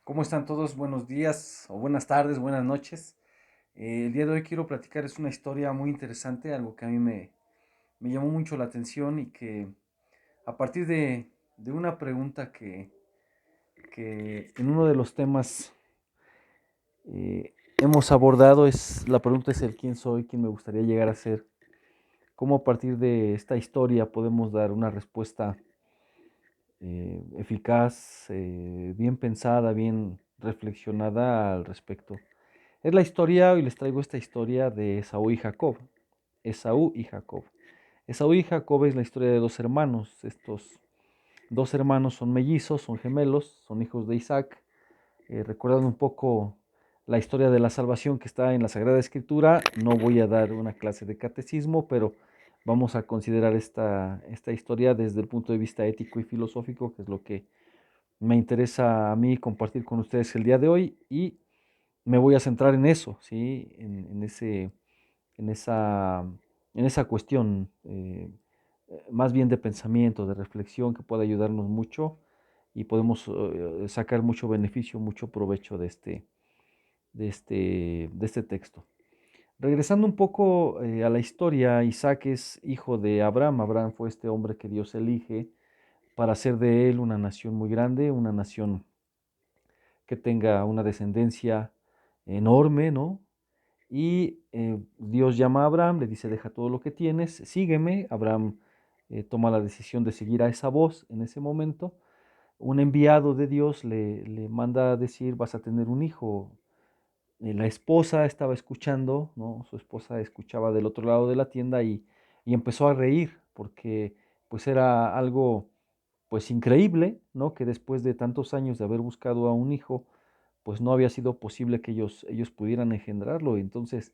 ¿Cómo están todos? Buenos días o buenas tardes, buenas noches. El día de hoy quiero platicar, es una historia muy interesante, algo que a mí me llamó mucho la atención y que a partir de una pregunta que en uno de los temas hemos abordado, la pregunta es el quién soy, quién me gustaría llegar a ser, cómo a partir de esta historia podemos dar una respuesta eficaz, bien pensada, bien reflexionada al respecto. Es la historia, hoy les traigo esta historia de Esaú y Jacob. Esaú y Jacob. Esaú y Jacob es la historia de dos hermanos. Estos dos hermanos son mellizos, son gemelos, son hijos de Isaac. Recordando un poco la historia de la salvación que está en la Sagrada Escritura, no voy a dar una clase de catecismo, pero vamos a considerar esta historia desde el punto de vista ético y filosófico, que es lo que me interesa a mí compartir con ustedes el día de hoy, y me voy a centrar en eso, ¿sí? En, esa, en esa cuestión, más bien de pensamiento, de reflexión, que puede ayudarnos mucho y podemos sacar mucho beneficio, mucho provecho de este texto. Regresando un poco a la historia, Isaac es hijo de Abraham. Abraham fue este hombre que Dios elige para hacer de él una nación muy grande, una nación que tenga una descendencia enorme, ¿no? Y Dios llama a Abraham, le dice, deja todo lo que tienes, sígueme. Abraham toma la decisión de seguir a esa voz en ese momento. Un enviado de Dios le manda a decir, vas a tener un hijo. La esposa estaba escuchando, ¿no? Su esposa escuchaba del otro lado de la tienda y empezó a reír porque pues era algo pues increíble, ¿no? Que después de tantos años de haber buscado a un hijo, pues no había sido posible que ellos pudieran engendrarlo. Entonces,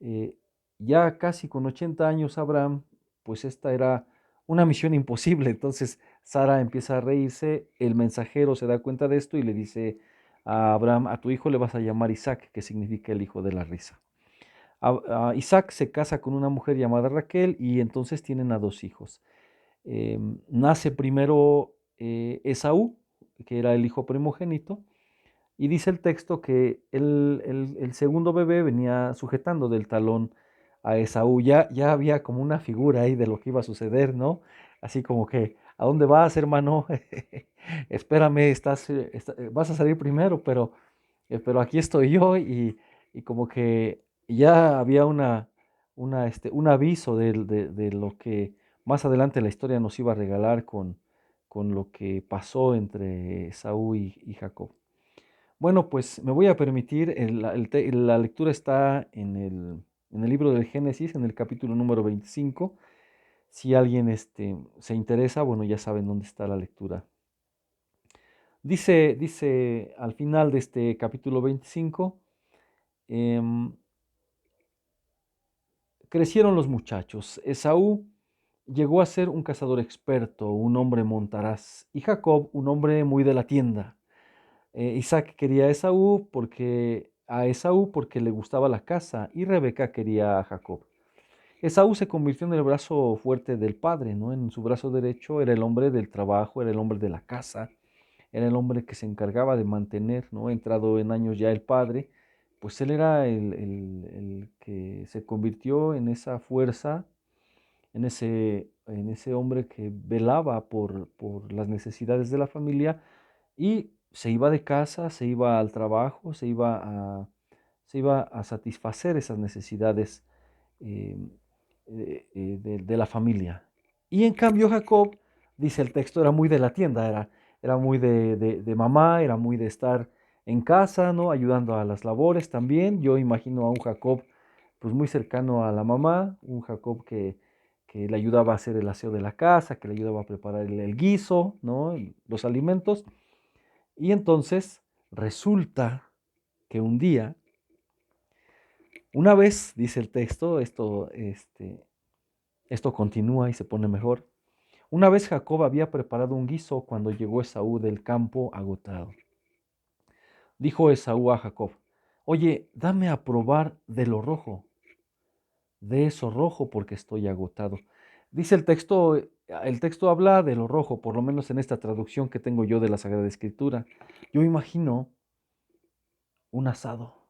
eh, ya casi con 80 años Abraham, pues esta era una misión imposible. Entonces Sara empieza a reírse, el mensajero se da cuenta de esto y le dice a Abraham, a tu hijo le vas a llamar Isaac, que significa el hijo de la risa. Isaac se casa con una mujer llamada Raquel y entonces tienen a dos hijos. Nace primero Esaú, que era el hijo primogénito, y dice el texto que el segundo bebé venía sujetando del talón a Esaú. Ya había como una figura ahí de lo que iba a suceder, ¿no? Así como que, ¿a dónde vas, hermano? Espérame, vas a salir primero, pero aquí estoy yo y como que ya había un aviso de lo que más adelante la historia nos iba a regalar con lo que pasó entre Esaú y Jacob. Bueno, pues me voy a permitir, la lectura está en el libro del Génesis, en el capítulo número 25. Si alguien se interesa, bueno, ya saben dónde está la lectura. Dice al final de este capítulo 25, em, crecieron los muchachos. Esaú llegó a ser un cazador experto, un hombre montaraz, y Jacob un hombre muy de la tienda. Isaac quería a Esaú porque le gustaba la caza y Rebeca quería a Jacob. Esaú se convirtió en el brazo fuerte del padre, ¿no? En su brazo derecho era el hombre del trabajo, era el hombre de la casa, era el hombre que se encargaba de mantener, ¿no? Entrado en años ya el padre, pues él era el que se convirtió en esa fuerza, en ese hombre que velaba por las necesidades de la familia y se iba de casa, se iba al trabajo, se iba a satisfacer esas necesidades eh, de la familia. Y en cambio Jacob, dice el texto, era muy de la tienda, era muy de mamá, era muy de estar en casa, ¿no? Ayudando a las labores también. Yo imagino a un Jacob pues muy cercano a la mamá, un Jacob que le ayudaba a hacer el aseo de la casa, que le ayudaba a preparar el guiso, ¿no? Los alimentos. Y entonces resulta que un día, una vez, dice el texto, esto continúa y se pone mejor. Una vez Jacob había preparado un guiso cuando llegó Esaú del campo agotado. Dijo Esaú a Jacob, oye, dame a probar de lo rojo, de eso rojo porque estoy agotado. Dice el texto habla de lo rojo, por lo menos en esta traducción que tengo yo de la Sagrada Escritura. Yo imagino un asado,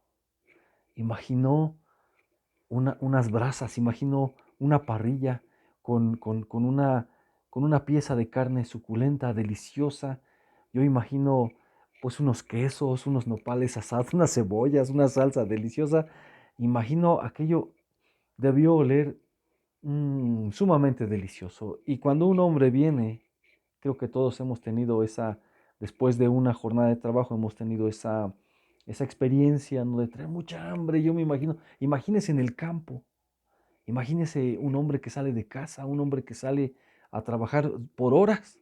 imaginó unas brasas, imaginó una parrilla con una pieza de carne suculenta, deliciosa. Yo imagino pues unos quesos, unos nopales asados, unas cebollas, una salsa deliciosa. Imagino aquello debió oler sumamente delicioso. Y cuando un hombre viene, creo que todos hemos tenido esa, después de una jornada de trabajo, hemos tenido esa experiencia, ¿no? De tener mucha hambre. Yo me imagino, imagínese en el campo, imagínese un hombre que sale de casa, un hombre que sale a trabajar por horas.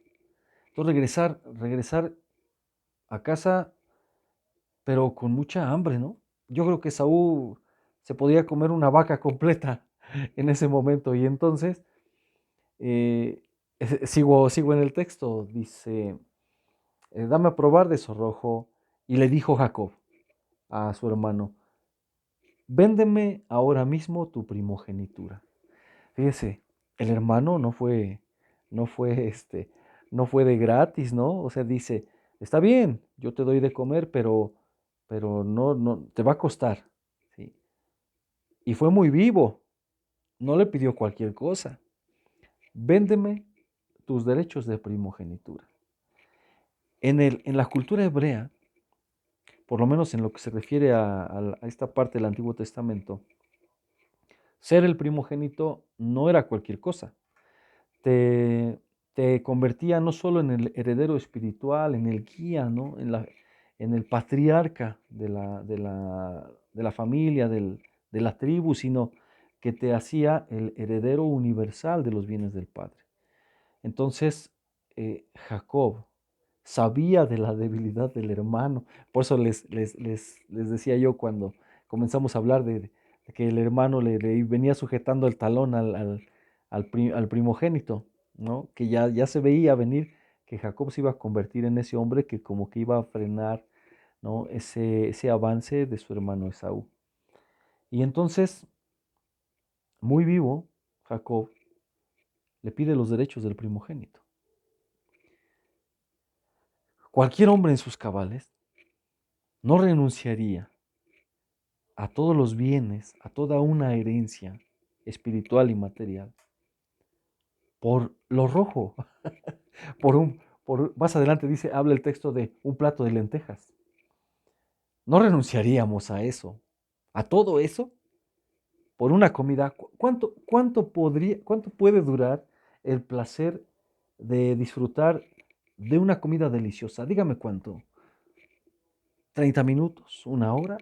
Entonces regresar a casa, pero con mucha hambre, ¿no? Yo creo que Saúl se podía comer una vaca completa en ese momento. Y entonces, eh, sigo en el texto, dice, dame a probar de zorrojo. Y le dijo Jacob a su hermano, véndeme ahora mismo tu primogenitura. Fíjese, el hermano no fue, no fue de gratis, ¿no? O sea, dice, está bien, yo te doy de comer, pero no, te va a costar, ¿sí? Y fue muy vivo, no le pidió cualquier cosa. Véndeme tus derechos de primogenitura. En la cultura hebrea, por lo menos en lo que se refiere a esta parte del Antiguo Testamento, ser el primogénito no era cualquier cosa. Te, te convertía no solo en el heredero espiritual, en el guía, ¿no? En el patriarca de la familia, de la tribu, sino que te hacía el heredero universal de los bienes del Padre. Entonces, Jacob sabía de la debilidad del hermano. Por eso les decía yo cuando comenzamos a hablar de que el hermano le venía sujetando el talón al primogénito, ¿no? Que ya se veía venir que Jacob se iba a convertir en ese hombre que como que iba a frenar, ¿no? Ese avance de su hermano Esaú. Y entonces, muy vivo, Jacob le pide los derechos del primogénito. Cualquier hombre en sus cabales no renunciaría a todos los bienes, a toda una herencia espiritual y material por lo rojo, más adelante dice, habla el texto de un plato de lentejas. No renunciaríamos a eso, a todo eso, por una comida. Cuánto puede durar el placer de disfrutar de una comida deliciosa? Dígame cuánto. 30 minutos, una hora,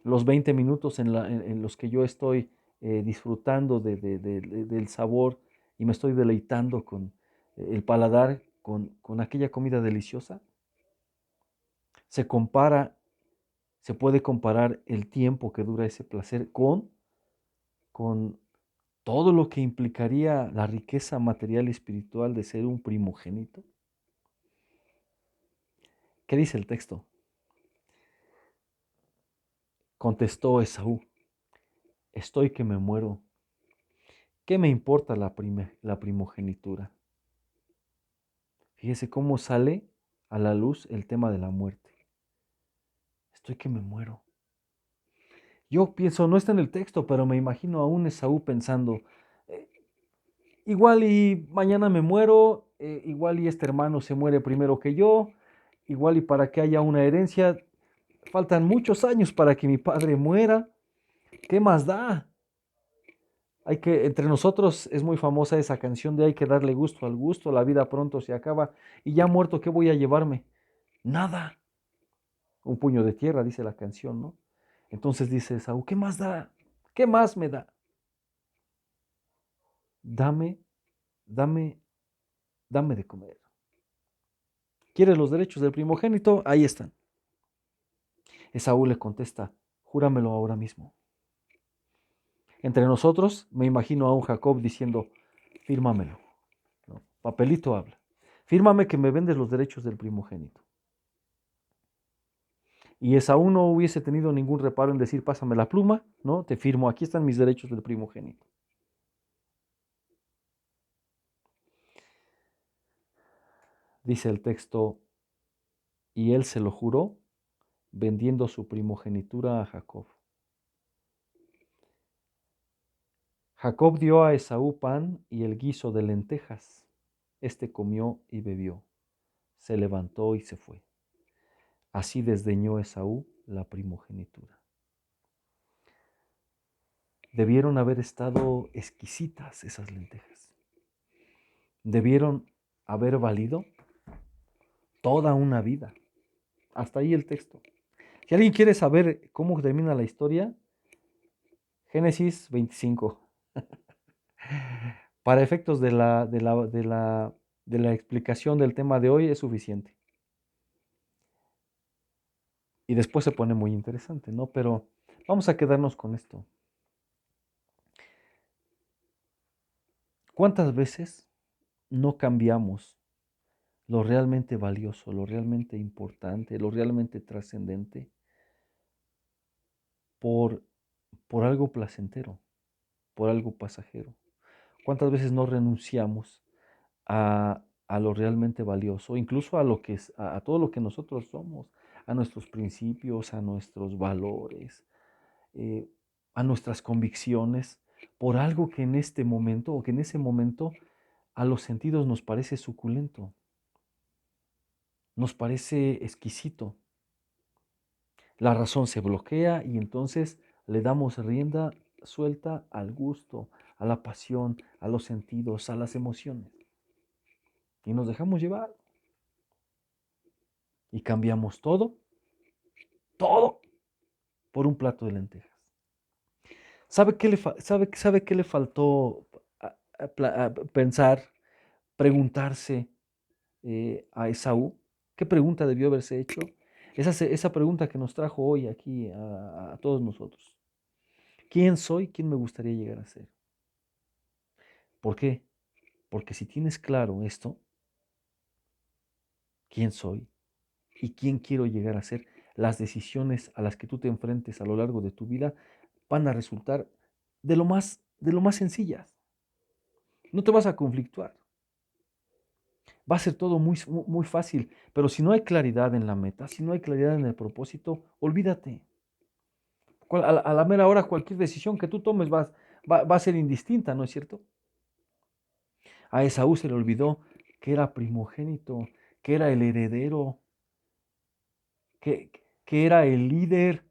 los 20 minutos en los que yo estoy disfrutando del sabor y me estoy deleitando con el paladar, con aquella comida deliciosa. Se compara, se puede comparar el tiempo que dura ese placer con todo lo que implicaría la riqueza material y espiritual de ser un primogénito. ¿Qué dice el texto? Contestó Esaú, estoy que me muero. ¿Qué me importa la primogenitura? Fíjese cómo sale a la luz el tema de la muerte. Estoy que me muero. Yo pienso, no está en el texto, pero me imagino a un Esaú pensando, eh, igual y mañana me muero, igual y este hermano se muere primero que yo, igual y para que haya una herencia, faltan muchos años para que mi padre muera. ¿Qué más da? Entre nosotros es muy famosa esa canción de hay que darle gusto al gusto, la vida pronto se acaba y ya muerto, ¿qué voy a llevarme? Nada. Un puño de tierra, dice la canción, ¿no? Entonces dice Esaú, ¿qué más da? ¿Qué más me da? Dame, dame, dame de comer. ¿Quieres los derechos del primogénito? Ahí están. Esaú le contesta, júramelo ahora mismo. Entre nosotros me imagino a un Jacob diciendo, fírmamelo, ¿no? Papelito habla. Fírmame que me vendes los derechos del primogénito. Y Esaú no hubiese tenido ningún reparo en decir, pásame la pluma, ¿no? Te firmo, aquí están mis derechos del primogénito. Dice el texto, y él se lo juró vendiendo su primogenitura a Jacob. Jacob dio a Esaú pan y el guiso de lentejas. Este comió y bebió, se levantó y se fue. Así desdeñó Esaú la primogenitura. Debieron haber estado exquisitas esas lentejas. Debieron haber valido toda una vida. Hasta ahí el texto. Si alguien quiere saber cómo termina la historia, Génesis 25. Para efectos de la explicación del tema de hoy es suficiente. Y después se pone muy interesante, ¿no? Pero vamos a quedarnos con esto. ¿Cuántas veces no cambiamos lo realmente valioso, lo realmente importante, lo realmente trascendente por, por algo placentero, por algo pasajero? ¿Cuántas veces no renunciamos a lo realmente valioso, incluso a lo que es, a todo lo que nosotros somos, a nuestros principios, a nuestros valores, eh, a nuestras convicciones, por algo que en este momento o que en ese momento a los sentidos nos parece suculento, nos parece exquisito? La razón se bloquea y entonces le damos rienda suelta al gusto, a la pasión, a los sentidos, a las emociones. Y nos dejamos llevar. Y cambiamos todo, todo, por un plato de lentejas. ¿Sabe qué le faltó pensar, preguntarse a Esaú? ¿Qué pregunta debió haberse hecho? Esa pregunta que nos trajo hoy aquí a todos nosotros. ¿Quién soy? ¿Quién me gustaría llegar a ser? ¿Por qué? Porque si tienes claro esto, quién soy y quién quiero llegar a ser, las decisiones a las que tú te enfrentes a lo largo de tu vida van a resultar de lo más sencillas. No te vas a conflictuar. Va a ser todo muy, muy fácil, pero si no hay claridad en la meta, si no hay claridad en el propósito, olvídate. A la mera hora cualquier decisión que tú tomes va a ser indistinta, ¿no es cierto? A Esaú se le olvidó que era primogénito, que era el heredero, que era el líder,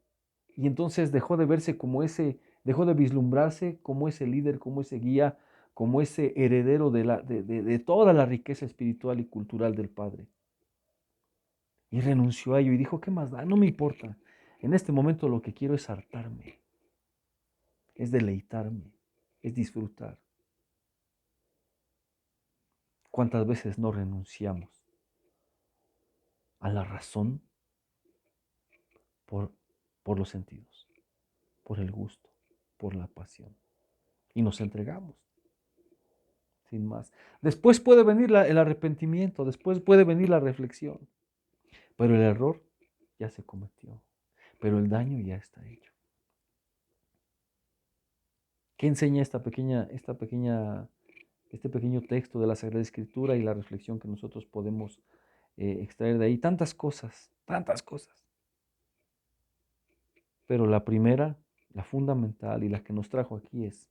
y entonces dejó de verse como ese, dejó de vislumbrarse como ese líder, como ese guía, como ese heredero de toda la riqueza espiritual y cultural del Padre. Y renunció a ello y dijo, ¿qué más da? No me importa. En este momento lo que quiero es hartarme, es deleitarme, es disfrutar. ¿Cuántas veces no renunciamos a la razón por, por los sentidos, por el gusto, por la pasión? Y nos entregamos, sin más. Después puede venir el arrepentimiento, después puede venir la reflexión, pero el error ya se cometió, pero el daño ya está hecho. ¿Qué enseña este pequeño texto de la Sagrada Escritura y la reflexión que nosotros podemos extraer de ahí? Tantas cosas, tantas cosas. Pero la primera, la fundamental y la que nos trajo aquí es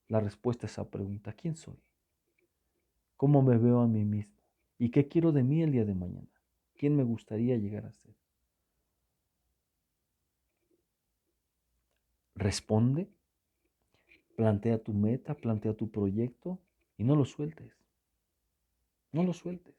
la respuesta a esa pregunta: ¿quién soy? ¿Cómo me veo a mí mismo? ¿Y qué quiero de mí el día de mañana? ¿Quién me gustaría llegar a ser? Responde, plantea tu meta, plantea tu proyecto y no lo sueltes. No lo sueltes.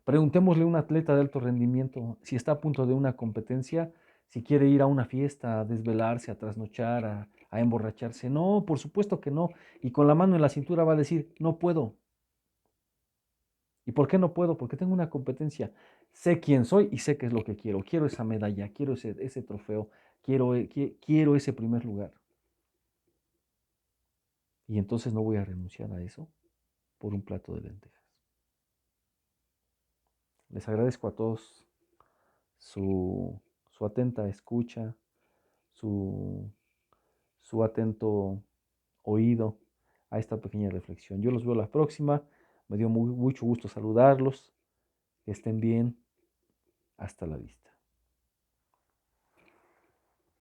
Preguntémosle a un atleta de alto rendimiento si está a punto de una competencia, si quiere ir a una fiesta, a desvelarse, a trasnochar, a emborracharse. No, por supuesto que no. Y con la mano en la cintura va a decir, no puedo. ¿Y por qué no puedo? Porque tengo una competencia. Sé quién soy y sé qué es lo que quiero. Quiero esa medalla, quiero ese trofeo, quiero ese primer lugar. Y entonces no voy a renunciar a eso por un plato de lentejas. Les agradezco a todos su atenta escucha, su, su atento oído a esta pequeña reflexión. Yo los veo la próxima. Me dio mucho gusto saludarlos. Que estén bien. Hasta la vista.